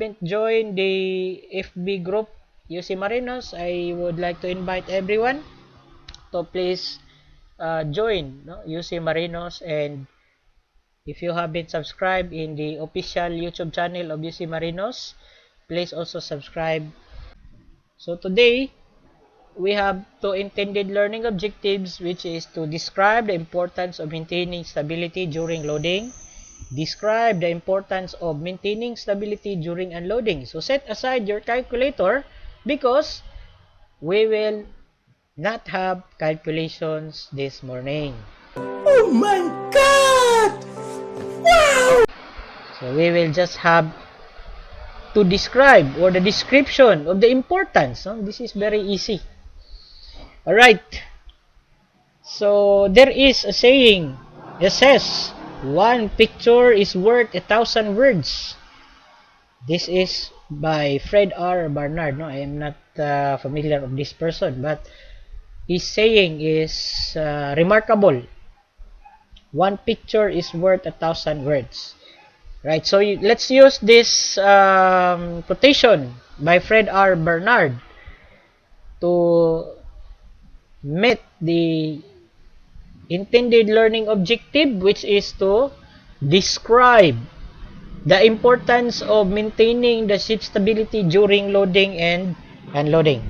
haven't joined the FB group UC Marinos, I would like to invite everyone to please join UC Marinos, and if you haven't subscribed in the official YouTube channel of UC Marinos, please also subscribe. So today, we have two intended learning objectives, which is to describe the importance of maintaining stability during loading. Describe the importance of maintaining stability during unloading. So set aside your calculator because we will not have calculations this morning. Oh my God! Wow! So we will just have to describe, or the description of the importance. This is very easy. Alright. So there is a saying. It says, one picture is worth 1,000 words. This is by Fred R. Barnard. I am not familiar with this person, but his saying is remarkable. One picture is worth 1,000 words. Right, so let's use this quotation by Fred R. Barnard to meet the intended learning objective, which is to describe the importance of maintaining the ship stability during loading and unloading.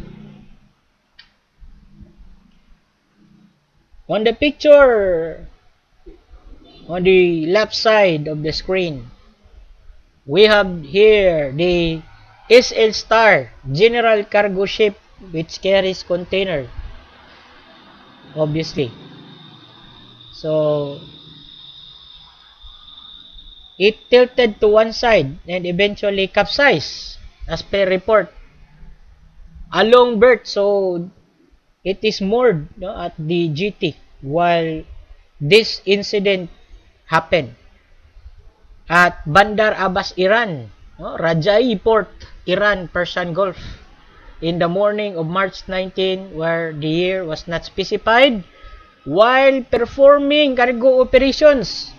On the picture on the left side of the screen, we have here the SL Star general cargo ship, which carries container, obviously. So it tilted to one side and eventually capsized, as per report, along berth. So it is moored at the GT while this incident happened at Bandar Abbas, Iran, Rajai Port, Iran, Persian Gulf, in the morning of March 19, where the year was not specified, while performing cargo operations.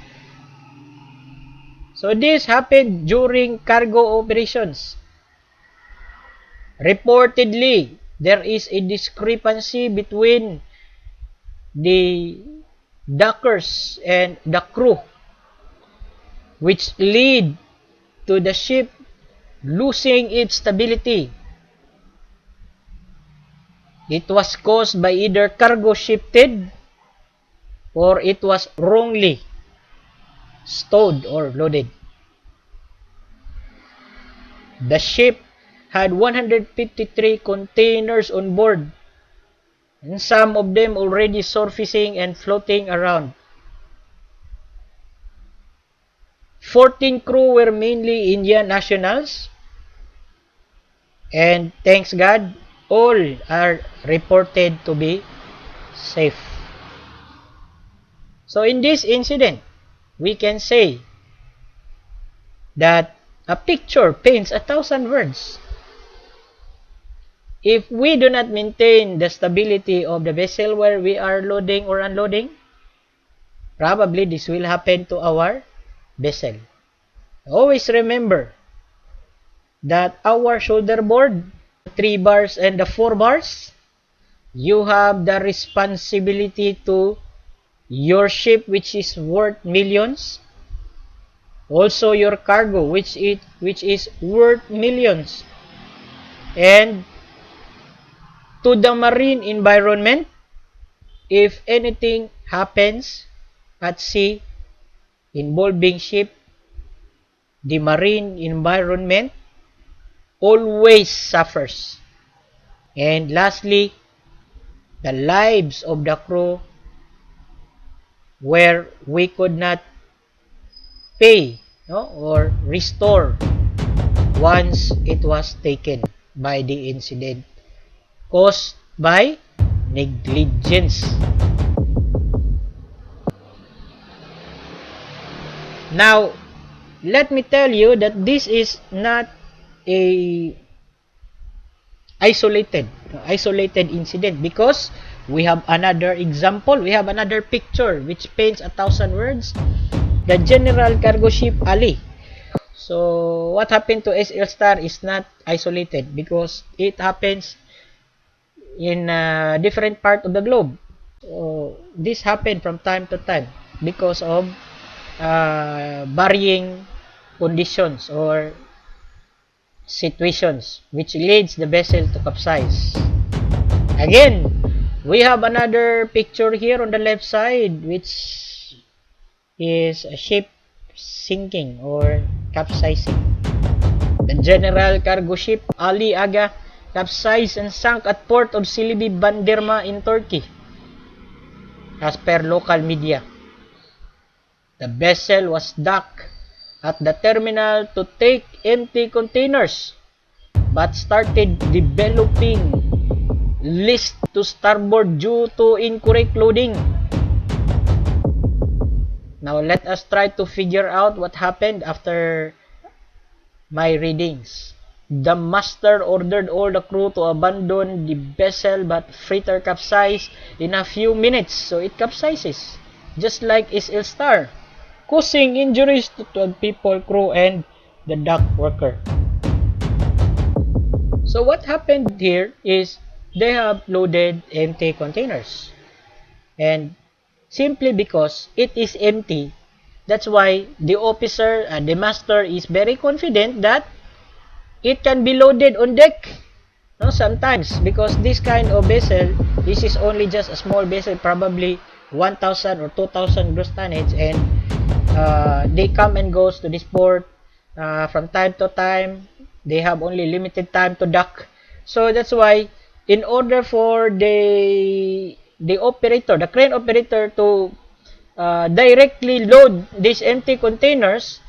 So this happened during cargo operations. Reportedly, there is a discrepancy between the dockers and the crew, which lead to the ship losing its stability. It was caused by either cargo shifted or it was wrongly stowed or loaded. The ship had 153 containers on board, and some of them already surfacing and floating around. 14 crew were mainly Indian nationals, and thanks God, all are reported to be safe. So in this incident, we can say that a picture paints 1,000 words. If we do not maintain the stability of the vessel where we are loading or unloading, probably this will happen to our vessel. Always remember that our shoulder board, 3 bars and the 4 bars, you have the responsibility to your ship, which is worth millions, also your cargo, which is worth millions, and to the marine environment. If anything happens at sea involving ship, the marine environment always suffers. And lastly, the lives of the crew, where we could not pay or restore once it was taken by the incident caused by negligence. Now, let me tell you that this is not a isolated incident, because we have another example, we have another picture which paints 1,000 words. The general cargo ship Ali. So what happened to SL star is not isolated because it happens in a different part of the globe. So this happened from time to time because of varying conditions or situations which leads the vessel to capsize. Again, we have another picture here on the left side which is a ship sinking or capsizing. The general cargo ship Ali Aga capsized and sank at port of Silivri Banderma in Turkey, as per local media. The vessel was docked at the terminal to take empty containers, but started developing list to starboard due to incorrect loading. Now let us try to figure out what happened after my readings. The master ordered all the crew to abandon the vessel, but freighter capsized in a few minutes, so it capsizes, just like SL Star, causing injuries to 12 people, crew, and the dock worker. So what happened here is they have loaded empty containers, and simply because it is empty, that's why the officer and the master is very confident that it can be loaded on deck. No, sometimes because this kind of vessel, this is only just a small vessel, probably 1,000 or 2,000 gross tonnage, and they come and goes to this port from time to time. They have only limited time to dock, so that's why in order for the operator, the crane operator, to directly load these empty containers,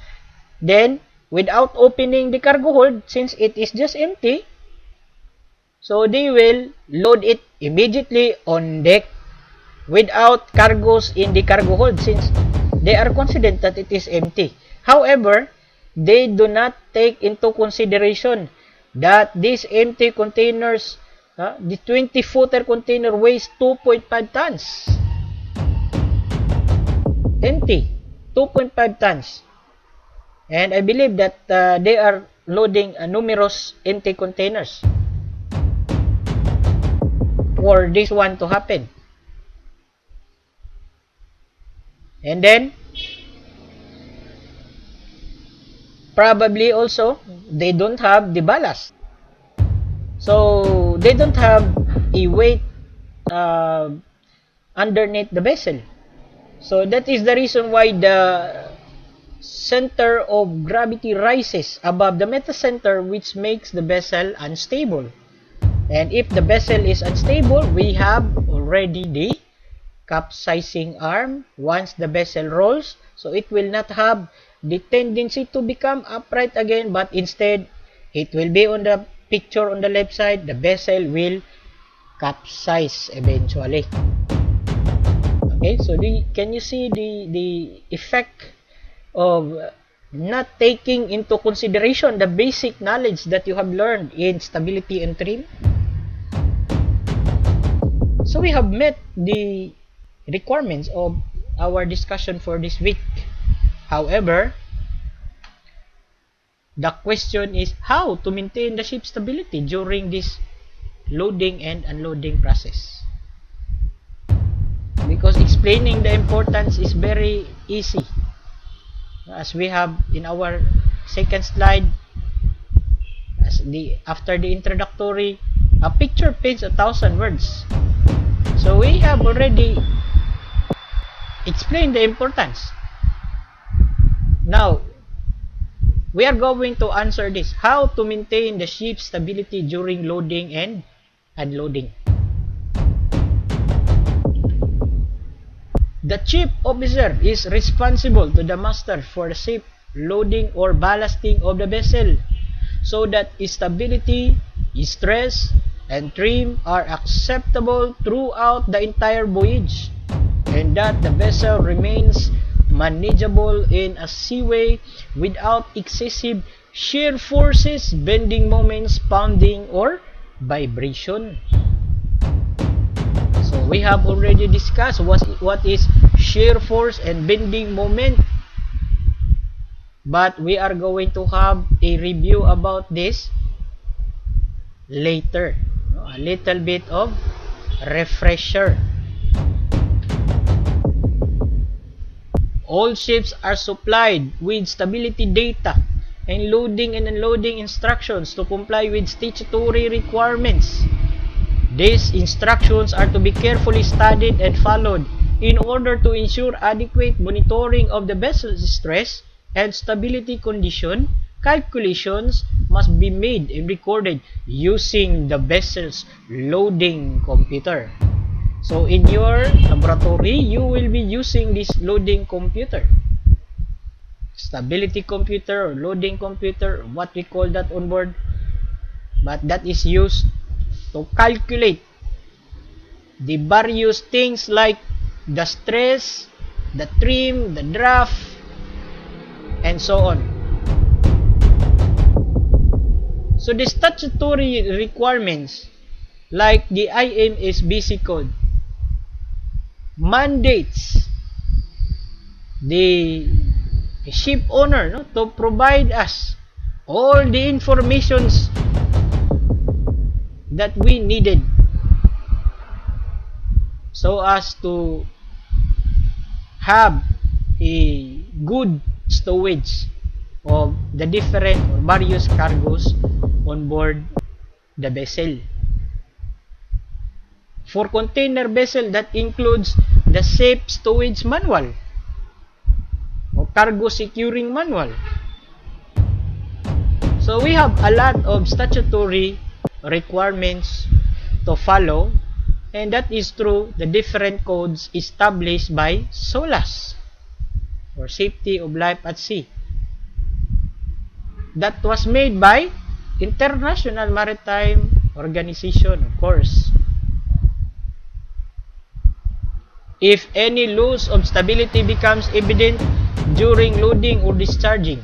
then without opening the cargo hold, since it is just empty, so they will load it immediately on deck without cargoes in the cargo hold, since they are confident that it is empty. However, they do not take into consideration that these empty containers, the 20-footer container weighs 2.5 tons. Empty, 2.5 tons. And I believe that they are loading numerous empty containers for this one to happen. And then, probably also, they don't have the ballast. So, they don't have a weight underneath the vessel. So, that is the reason why the center of gravity rises above the metacenter, which makes the vessel unstable. And if the vessel is unstable, we have already the capsizing arm once the vessel rolls. So it will not have the tendency to become upright again, but instead, it will be on the picture on the left side, the vessel will capsize eventually. Okay, so can you see the effect of not taking into consideration the basic knowledge that you have learned in stability and trim? So we have met the requirements of our discussion for this week. However, the question is how to maintain the ship stability during this loading and unloading process. Because explaining the importance is very easy. As we have in our second slide, after the introductory, a picture paints 1,000 words. So we have already explained the importance. Now, we are going to answer this: how to maintain the ship's stability during loading and unloading. The chief officer is responsible to the master for the safe loading or ballasting of the vessel, so that stability, stress, and trim are acceptable throughout the entire voyage, and that the vessel remains manageable in a seaway without excessive shear forces, bending moments, pounding, or vibration. So we have already discussed what is shear force and bending moment. but we are going to have a review about this later. A little bit of refresher. All ships are supplied with stability data and loading and unloading instructions to comply with statutory requirements. These instructions are to be carefully studied and followed in order to ensure adequate monitoring of the vessel's stress and stability condition. Calculations must be made and recorded using the vessel's loading computer. So in your laboratory, you will be using this loading computer. Stability computer or loading computer, what we call that on board. But that is used to calculate the various things like the stress, the trim, the draft, and so on. So the statutory requirements like the IMSBC code mandates the ship owner to provide us all the informations that we needed so as to have a good stowage of the different or various cargoes on board the vessel. For container vessel, that includes the safe stowage manual or cargo securing manual. So we have a lot of statutory requirements to follow, and that is through the different codes established by SOLAS or Safety of Life at Sea. That was made by International Maritime Organization, of course. If any loss of stability becomes evident during loading or discharging,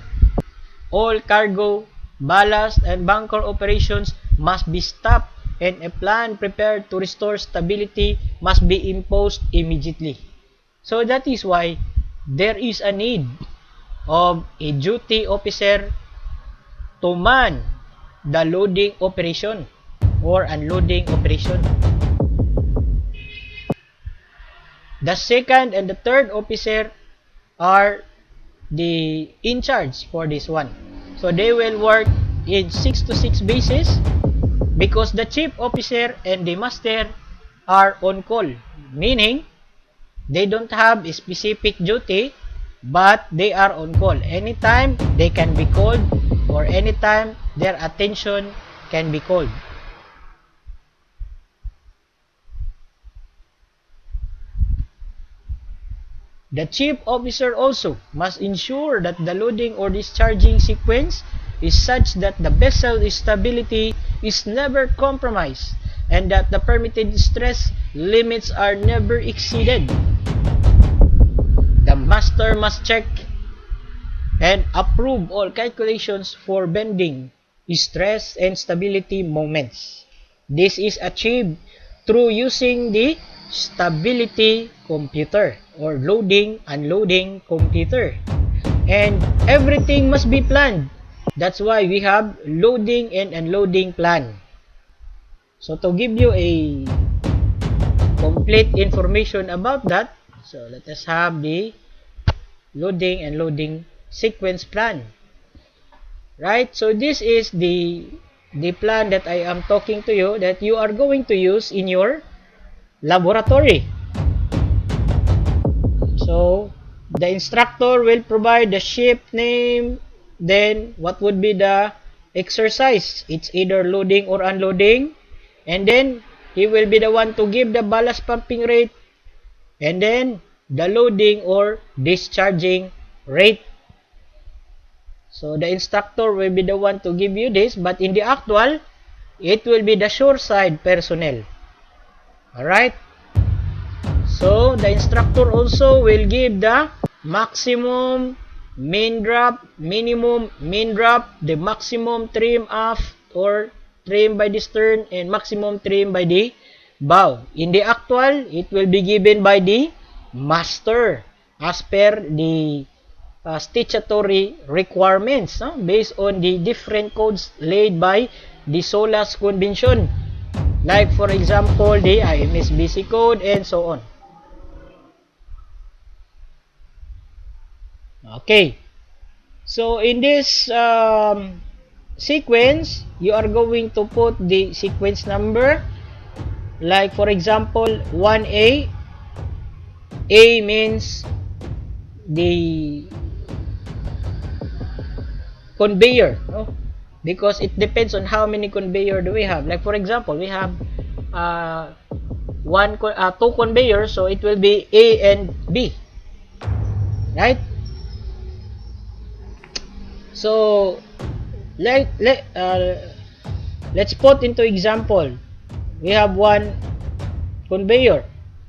all cargo, ballast, and bunker operations must be stopped and a plan prepared to restore stability must be imposed immediately. So that is why there is a need of a duty officer to man the loading operation or unloading operation. The second and the third officer are the in charge for this one. So they will work in 6 to 6 bases because the chief officer and the master are on call, meaning they don't have a specific duty, but they are on call. Anytime they can be called or anytime their attention can be called. The chief officer also must ensure that the loading or discharging sequence is such that the vessel's stability is never compromised and that the permitted stress limits are never exceeded. The master must check and approve all calculations for bending, stress, and stability moments. This is achieved through using the stability computer or loading unloading computer, and everything must be planned. That's why we have loading and unloading plan. So to give you a complete information about that, so let us have the loading and loading sequence plan. Right, so this is the plan that I am talking to you that you are going to use in your laboratory. So the instructor will provide the ship name, then what would be the exercise. It's either loading or unloading, and then he will be the one to give the ballast pumping rate, and then the loading or discharging rate. So the instructor will be the one to give you this, but in the actual, it will be the shoreside personnel. Alright? So the instructor also will give the maximum main drop, minimum main drop, the maximum trim aft or trim by the stern, and maximum trim by the bow. In the actual, it will be given by the master as per the statutory requirements, no? Based on the different codes laid by the SOLAS Convention, like for example the IMSBC code and so on. Okay, so in this sequence, you are going to put the sequence number, like for example 1A. A means the conveyor, no? Because it depends on how many conveyor do we have. Like for example, we have two conveyors, so it will be A and B, right? So let's put into example. We have one conveyor,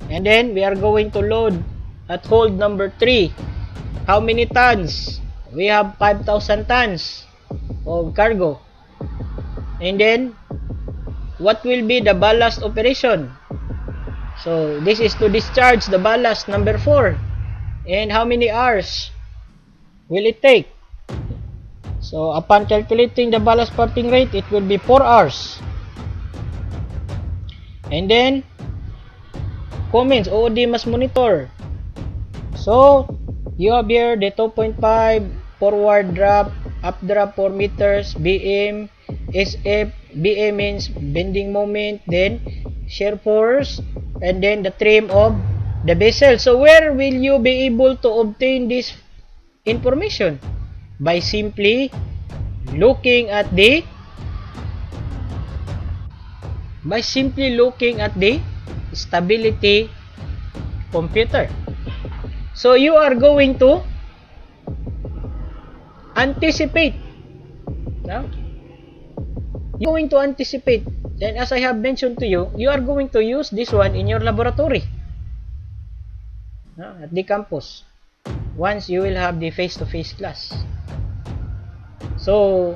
and then we are going to load at hold number 3. How many tons? We have 5,000 tons of cargo. And then, what will be the ballast operation? So, this is to discharge the ballast number 4. And how many hours will it take? So, upon calculating the ballast pumping rate, it will be 4 hours. And then, comments, OOD must monitor. So, you have here the 2.5 forward drop, updraft 4 meters, BM, SF, BM means bending moment, then shear force, and then the trim of the vessel. So, where will you be able to obtain this information? By simply looking at the stability computer. So you are going to anticipate, no? You're going to anticipate, and as I have mentioned to you, you are going to use this one in your laboratory, no? At the campus, once you will have the face-to-face class. So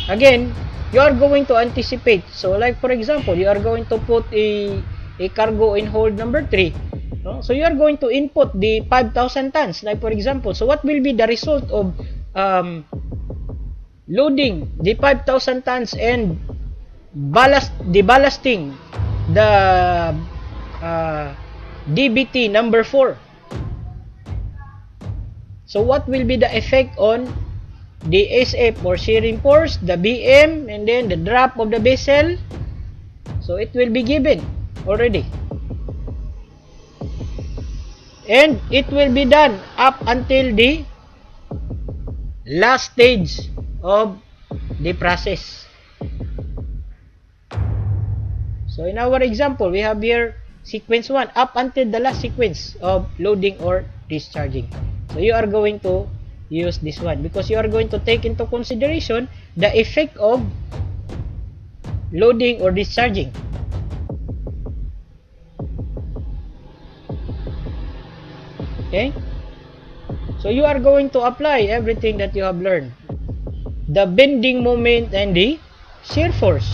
again, you are going to anticipate. So like for example, you are going to put a cargo in hold number 3, no? So you are going to input the 5,000 tons, like for example. So what will be the result of loading the 5,000 tons and ballasting the DBT number 4? So what will be the effect on the SF or shearing force, the BM, and then the drop of the vessel? So it will be given already, and it will be done up until the last stage of the process. So in our example, we have here sequence 1 up until the last sequence of loading or discharging. So you are going to use this one because you are going to take into consideration the effect of loading or discharging. Okay? So you are going to apply everything that you have learned. The bending moment and the shear force.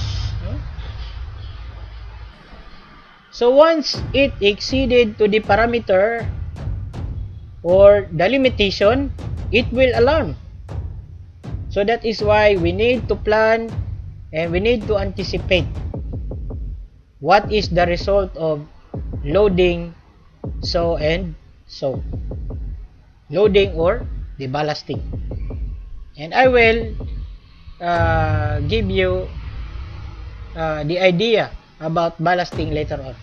So once it exceeded to the parameter or the limitation, it will alarm. So that is why we need to plan and we need to anticipate what is the result of loading so and so, loading or deballasting. And I will give you the idea about ballasting later on.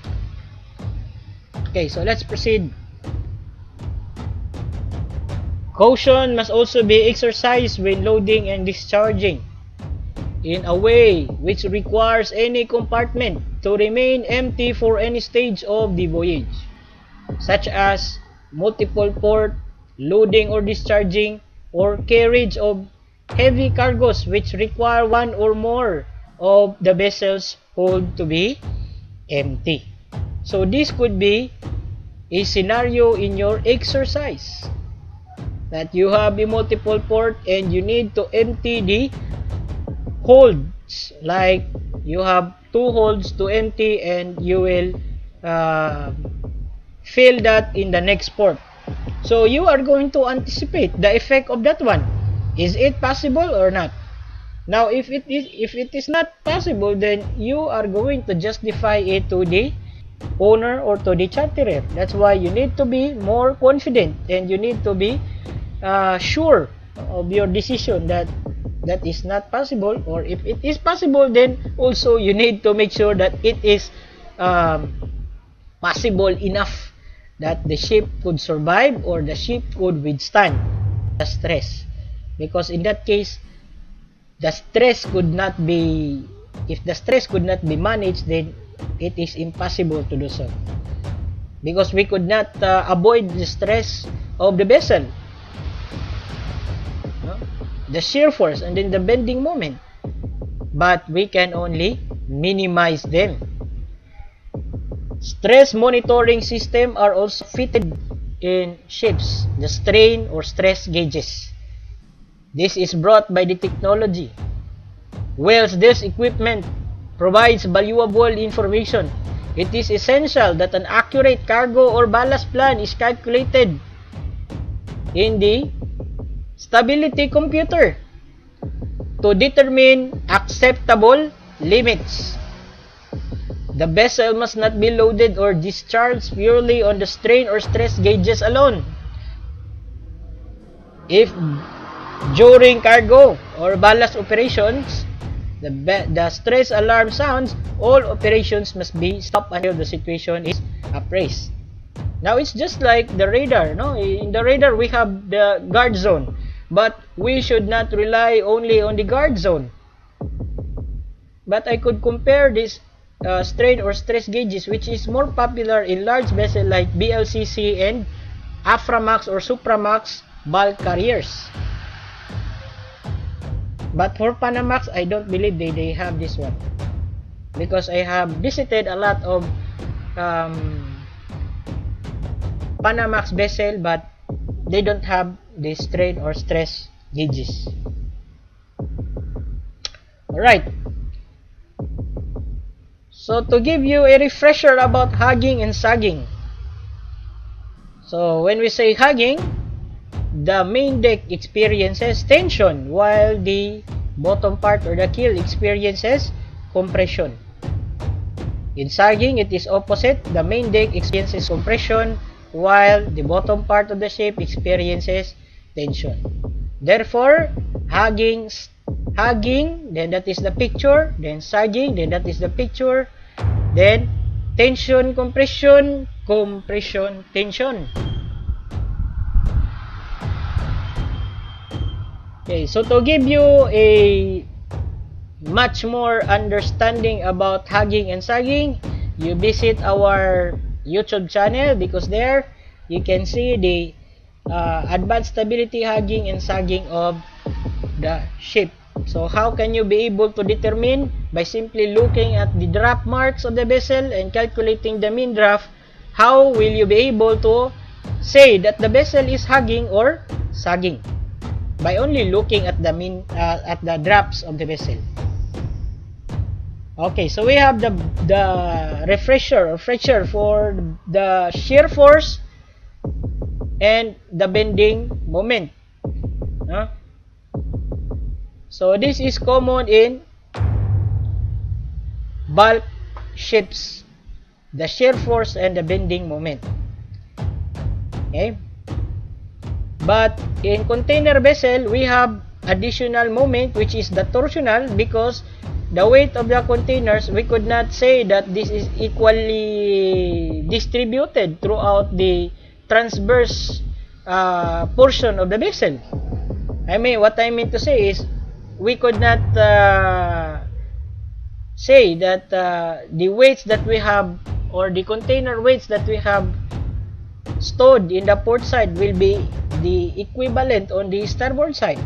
Okay, so let's proceed. Caution must also be exercised when loading and discharging in a way which requires any compartment to remain empty for any stage of the voyage, such as multiple port, loading or discharging, or carriage of heavy cargoes which require one or more of the vessel's hold to be empty. So this could be a scenario in your exercise that you have a multiple port and you need to empty the holds, like you have 2 holds to empty and you will fill that in the next port. So you are going to anticipate the effect of that one. Is it possible or not? Now, if it is not possible, then you are going to justify it to the owner or to the charterer. That's why you need to be more confident and you need to be sure of your decision that that is not possible, or if it is possible, then also you need to make sure that it is possible enough that the ship could survive or the ship could withstand the stress. Because in that case, the stress could not be, if the stress could not be managed, then it is impossible to do so. Because we could not avoid the stress of the vessel, no? The shear force and then the bending moment. But we can only minimize them. Stress monitoring system are also fitted in ships, the strain or stress gauges. This is brought by the technology. Whilst this equipment provides valuable information, it is essential that an accurate cargo or ballast plan is calculated in the stability computer to determine acceptable limits. The vessel must not be loaded or discharged purely on the strain or stress gauges alone. If during cargo or ballast operations, the stress alarm sounds, all operations must be stopped until the situation is appraised. Now it's just like the radar, no? In the radar we have the guard zone, but we should not rely only on the guard zone. But I could compare this strain or stress gauges, which is more popular in large vessels like BLCC and Aframax or Supramax bulk carriers. But for Panamax, I don't believe they have this one. Because I have visited a lot of Panamax vessel, but they don't have the strain or stress gauges. Alright. So to give you a refresher about hogging and sagging. So when we say hogging, the main deck experiences tension while the bottom part or the keel experiences compression. In sagging, it is opposite. The main deck experiences compression while the bottom part of the ship experiences tension. Therefore, hogging, then that is the picture, then sagging, then that is the picture, then tension, compression, compression, tension. Okay, so to give you a much more understanding about hogging and sagging, you visit our YouTube channel, because there you can see the advanced stability hogging and sagging of the ship. So how can you be able to determine? By simply looking at the draft marks of the vessel and calculating the mean draft. How will you be able to say that the vessel is hogging or sagging? By only looking at the mean at the drafts of the vessel. Okay, so we have the refresher for the shear force and the bending moment. So this is common in bulk ships, the shear force and the bending moment. Okay. But in container vessel, we have additional moment, which is the torsional, because the weight of the containers, we could not say that this is equally distributed throughout the transverse portion of the vessel. I mean, what I mean to say is, we could not say that the weights that we have, or the container weights that we have stowed in the port side, will be the equivalent on the starboard side.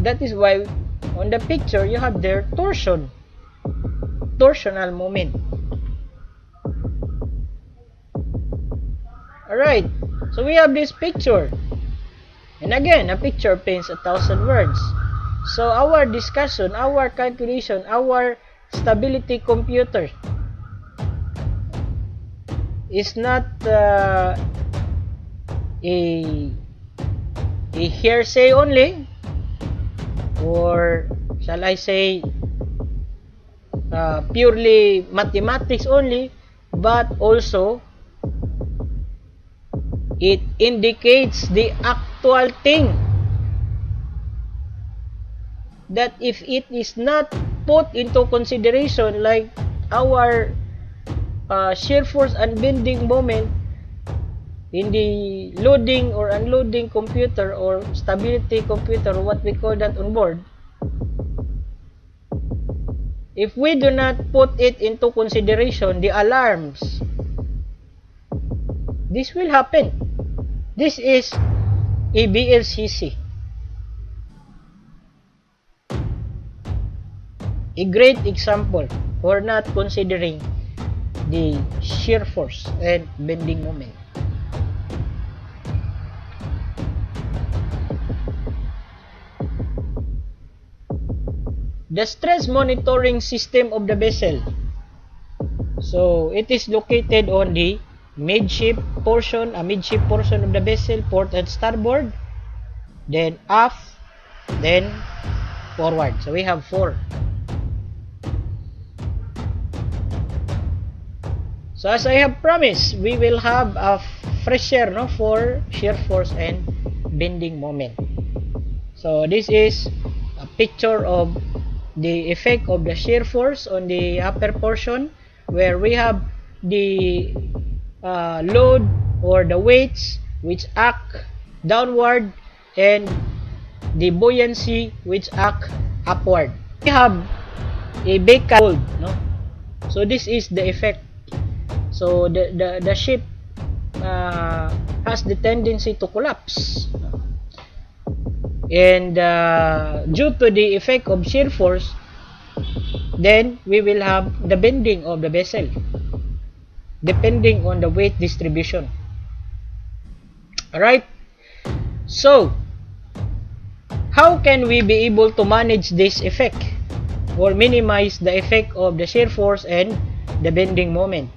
That is why on the picture you have their torsional moment. Alright, so we have this picture, and again, a picture paints 1,000 words. So our discussion, our calculation, our stability computer is not a hearsay only, or shall I say purely mathematics only, but also it indicates the actual thing that if it is not put into consideration, like our shear force and bending moment in the loading or unloading computer or stability computer, what we call that on board, if we do not put it into consideration, the alarms, this will happen. This is a BLCC, a great example for not considering the shear force and bending moment. The stress monitoring system of the vessel. So it is located on the midship portion of the vessel, port and starboard, then aft, then forward. So we have 4. So as I have promised, we will have a fresher for shear force and bending moment. So this is a picture of the effect of the shear force on the upper portion, where we have the load or the weights which act downward and the buoyancy which act upward. We have a big hold, so this is the effect. So the ship has the tendency to collapse, and due to the effect of shear force, then we will have the bending of the vessel depending on the weight distribution. Alright, so how can we be able to manage this effect or minimize the effect of the shear force and the bending moment?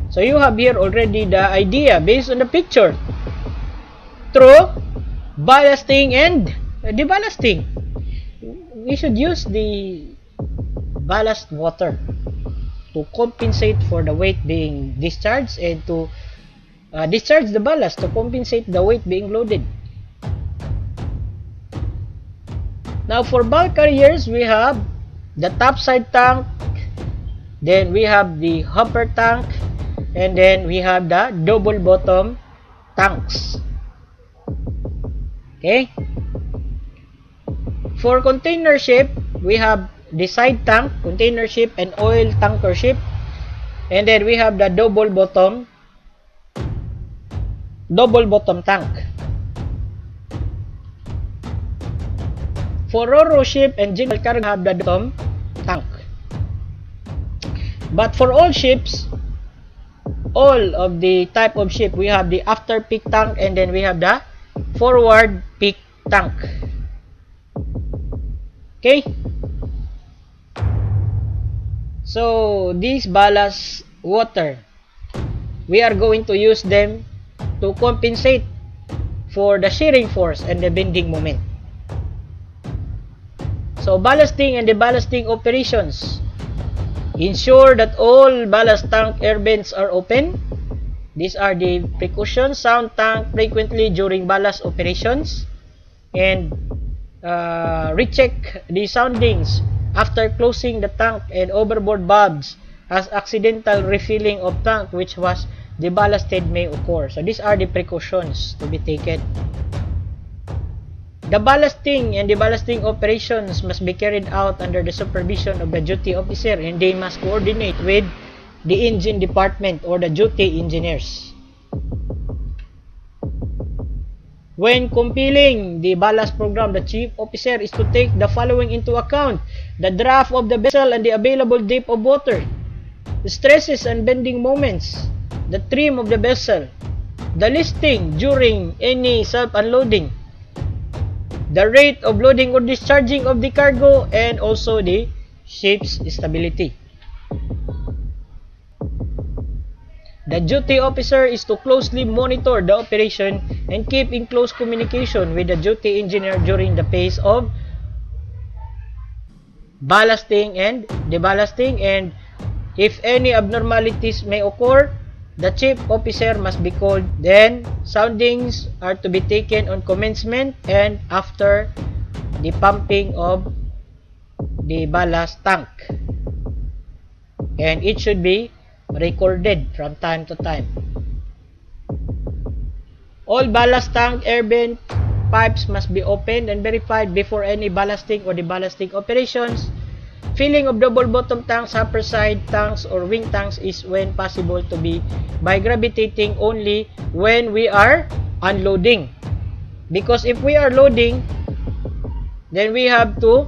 So you have here already the idea based on the picture. Through ballasting and deballasting, we should use the ballast water to compensate for the weight being discharged and to discharge the ballast to compensate the weight being loaded. Now for bulk carriers, we have the topside tank, then we have the hopper tank, and then we have the double bottom tanks. Okay. For container ship, we have the side tank, container ship, and oil tanker ship, and then we have the double bottom tank. For ro-ro ship and general cargo, have the bottom tank. But for all ships, all of the type of ship, we have the after peak tank, and then we have the forward peak tank. Okay, so these ballast water, we are going to use them to compensate for the shearing force and the bending moment. So ballasting and deballasting operations, ensure that all ballast tank air vents are open. These are the precautions. Sound tank frequently during ballast operations, and recheck the soundings after closing the tank and overboard valves, as accidental refilling of tank which was deballasted may occur. So these are the precautions to be taken. The ballasting and deballasting operations must be carried out under the supervision of the duty officer, and they must coordinate with the engine department or the duty engineers. When compiling the ballast program, the chief officer is to take the following into account: the draft of the vessel and the available depth of water, the stresses and bending moments, the trim of the vessel, the listing during any self-unloading, the rate of loading or discharging of the cargo, and also the ship's stability. The duty officer is to closely monitor the operation and keep in close communication with the duty engineer during the phase of ballasting and deballasting, and if any abnormalities may occur, the chief officer must be called. Then, soundings are to be taken on commencement and after the pumping of the ballast tank. And it should be recorded from time to time. All ballast tank air vent pipes must be opened and verified before any ballasting or deballasting operations. Filling of double bottom tanks, upper side tanks, or wing tanks is when possible to be by gravitating only when we are unloading. Because if we are loading, then we have to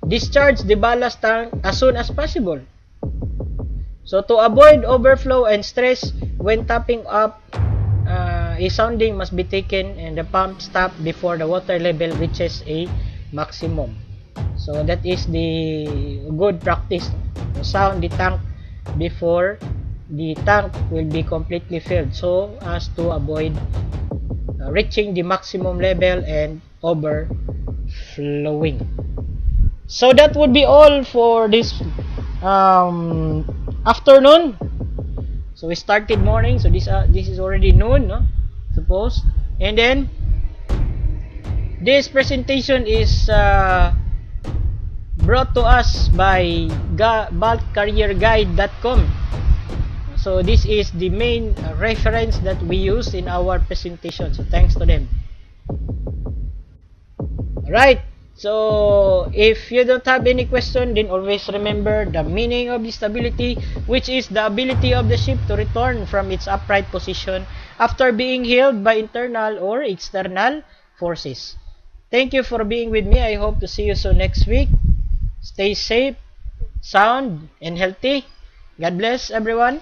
discharge the ballast tank as soon as possible. So to avoid overflow and stress when topping up, a sounding must be taken and the pump stop before the water level reaches a maximum. So that is the good practice. Sound the tank before the tank will be completely filled, so as to avoid reaching the maximum level and overflowing. So that would be all for this afternoon. So we started morning, so this is already noon, no? Suppose. And then this presentation is brought to us by bulkcarrierguide.com. So this is the main reference that we use in our presentation. So thanks to them. Alright. So if you don't have any question, then always remember the meaning of stability, which is the ability of the ship to return from its upright position after being held by internal or external forces. Thank you for being with me. I hope to see you so next week. Stay safe, sound, and healthy. God bless everyone.